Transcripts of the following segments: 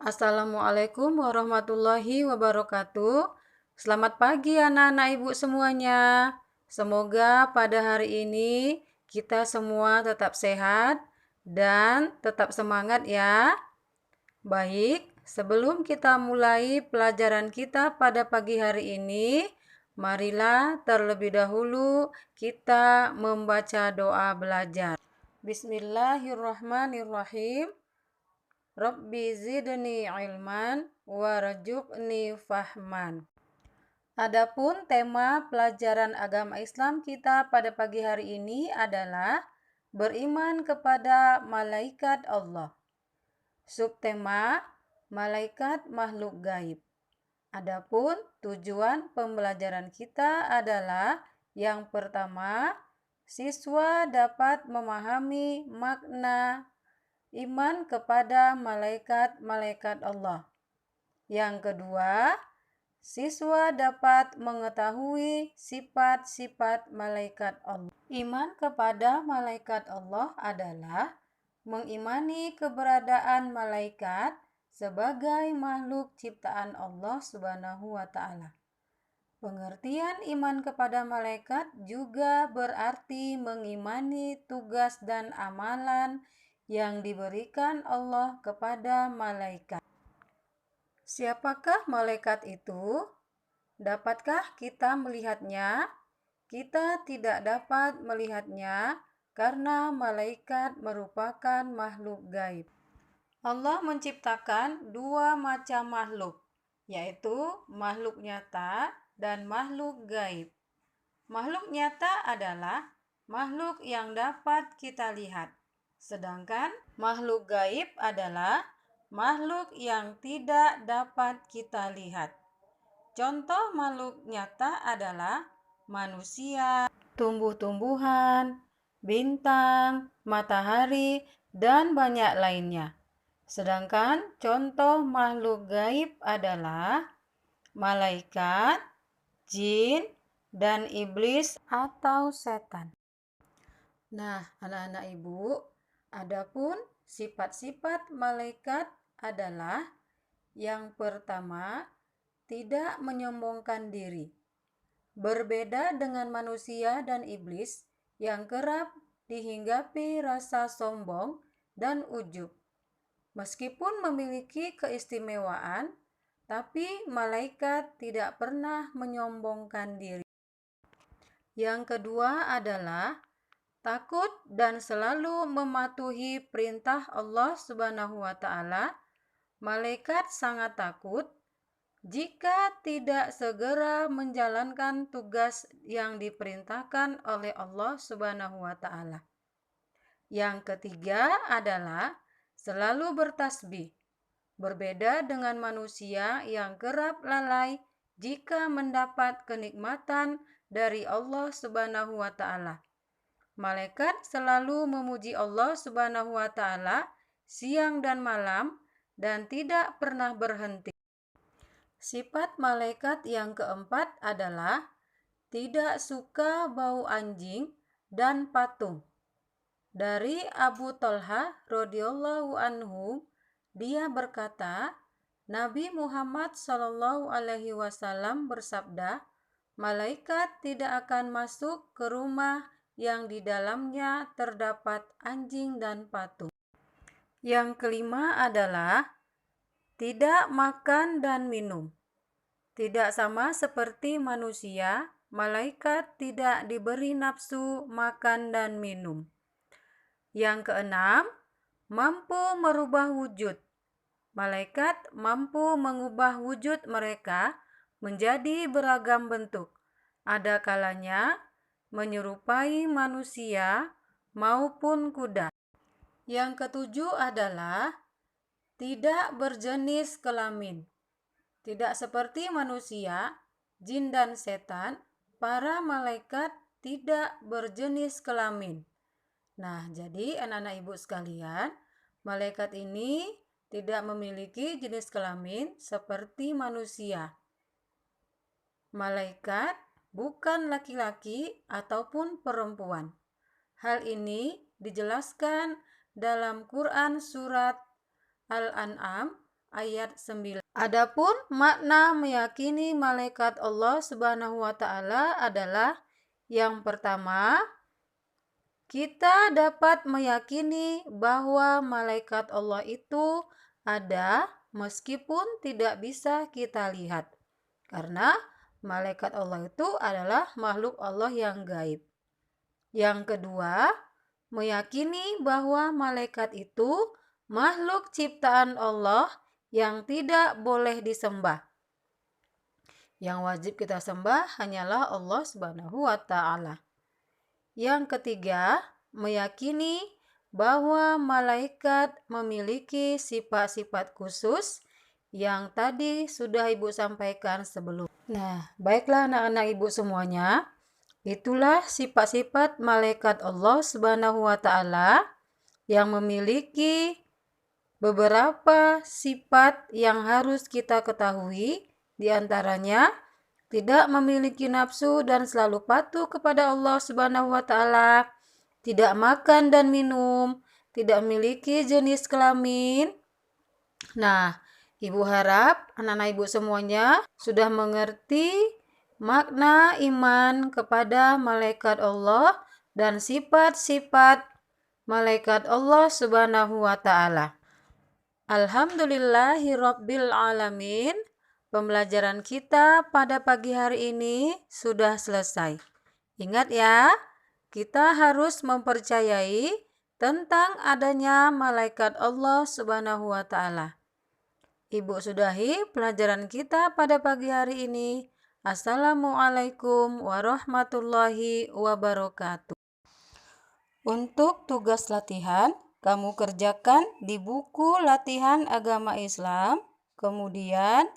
Assalamualaikum warahmatullahi wabarakatuh. Selamat pagi anak-anak ibu semuanya. Semoga pada hari ini kita semua tetap sehat dan tetap semangat ya. Baik, sebelum kita mulai pelajaran kita pada pagi hari ini, marilah terlebih dahulu kita membaca doa belajar. Bismillahirrahmanirrahim. Rabbi zidni ilman warzuqni fahman. Adapun tema pelajaran agama Islam kita pada pagi hari ini adalah beriman kepada malaikat Allah. Subtema malaikat makhluk gaib. Adapun tujuan pembelajaran kita adalah yang pertama, siswa dapat memahami makna iman kepada malaikat-malaikat Allah. Yang kedua, siswa dapat mengetahui sifat-sifat malaikat Allah. Iman kepada malaikat Allah adalah mengimani keberadaan malaikat sebagai makhluk ciptaan Allah Subhanahu wa Ta'ala. Pengertian iman kepada malaikat juga berarti mengimani tugas dan amalan yang diberikan Allah kepada malaikat. Siapakah malaikat itu? Dapatkah kita melihatnya? Kita tidak dapat melihatnya karena malaikat merupakan makhluk gaib. Allah menciptakan dua macam makhluk, yaitu makhluk nyata dan makhluk gaib. Makhluk nyata adalah makhluk yang dapat kita lihat. Sedangkan makhluk gaib adalah makhluk yang tidak dapat kita lihat. Contoh makhluk nyata adalah manusia, tumbuh-tumbuhan, bintang, matahari, dan banyak lainnya. Sedangkan contoh makhluk gaib adalah malaikat, jin, dan iblis atau setan. Nah, anak-anak ibu, adapun sifat-sifat malaikat adalah yang pertama, tidak menyombongkan diri. Berbeda dengan manusia dan iblis yang kerap dihinggapi rasa sombong dan ujub. Meskipun memiliki keistimewaan, tapi malaikat tidak pernah menyombongkan diri. Yang kedua adalah takut dan selalu mematuhi perintah Allah Subhanahu wa Ta'ala. Malaikat sangat takut jika tidak segera menjalankan tugas yang diperintahkan oleh Allah Subhanahu wa Ta'ala. Yang ketiga adalah selalu bertasbih. Berbeda dengan manusia yang kerap lalai jika mendapat kenikmatan dari Allah Subhanahu wa Ta'ala. Malaikat selalu memuji Allah Subhanahu wa Ta'ala siang dan malam dan tidak pernah berhenti. Sifat malaikat yang keempat adalah tidak suka bau anjing dan patung. Dari Abu Thalha radhiyallahu anhu, dia berkata, Nabi Muhammad SAW bersabda, malaikat tidak akan masuk ke rumah yang di dalamnya terdapat anjing dan patung. Yang kelima adalah tidak makan dan minum. Tidak sama seperti manusia, malaikat tidak diberi nafsu makan dan minum. Yang keenam, mampu merubah wujud. Malaikat mampu mengubah wujud mereka menjadi beragam bentuk. Ada kalanya menyerupai manusia maupun kuda. Yang ketujuh adalah tidak berjenis kelamin. Tidak seperti manusia, jin dan setan, para malaikat tidak berjenis kelamin. Nah, jadi anak-anak ibu sekalian, malaikat ini tidak memiliki jenis kelamin seperti manusia. Malaikat bukan laki-laki ataupun perempuan. Hal ini dijelaskan dalam Quran surat Al-An'am ayat 9. Adapun makna meyakini malaikat Allah Subhanahu wa taala adalah yang pertama, kita dapat meyakini bahwa malaikat Allah itu ada meskipun tidak bisa kita lihat. Karena malaikat Allah itu adalah makhluk Allah yang gaib. Yang kedua, meyakini bahwa malaikat itu makhluk ciptaan Allah yang tidak boleh disembah. Yang wajib kita sembah hanyalah Allah Subhanahu wa taala. Yang ketiga, meyakini bahwa malaikat memiliki sifat-sifat khusus yang tadi sudah Ibu sampaikan sebelum. Nah, baiklah anak-anak Ibu semuanya, itulah sifat-sifat malaikat Allah Subhanahu wa taala yang memiliki beberapa sifat yang harus kita ketahui, di antaranya tidak memiliki nafsu dan selalu patuh kepada Allah Subhanahu wa taala, tidak makan dan minum, tidak memiliki jenis kelamin. Nah, Ibu harap anak-anak Ibu semuanya sudah mengerti makna iman kepada malaikat Allah dan sifat-sifat malaikat Allah Subhanahu wa taala. Alhamdulillahirabbil alamin. Pembelajaran kita pada pagi hari ini sudah selesai. Ingat ya, kita harus mempercayai tentang adanya malaikat Allah Subhanahu wa taala. Ibu sudahi pelajaran kita pada pagi hari ini. Assalamualaikum warahmatullahi wabarakatuh. Untuk tugas latihan, kamu kerjakan di buku latihan agama Islam, kemudian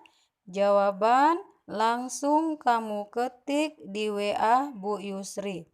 jawaban langsung kamu ketik di WA Bu Yusri.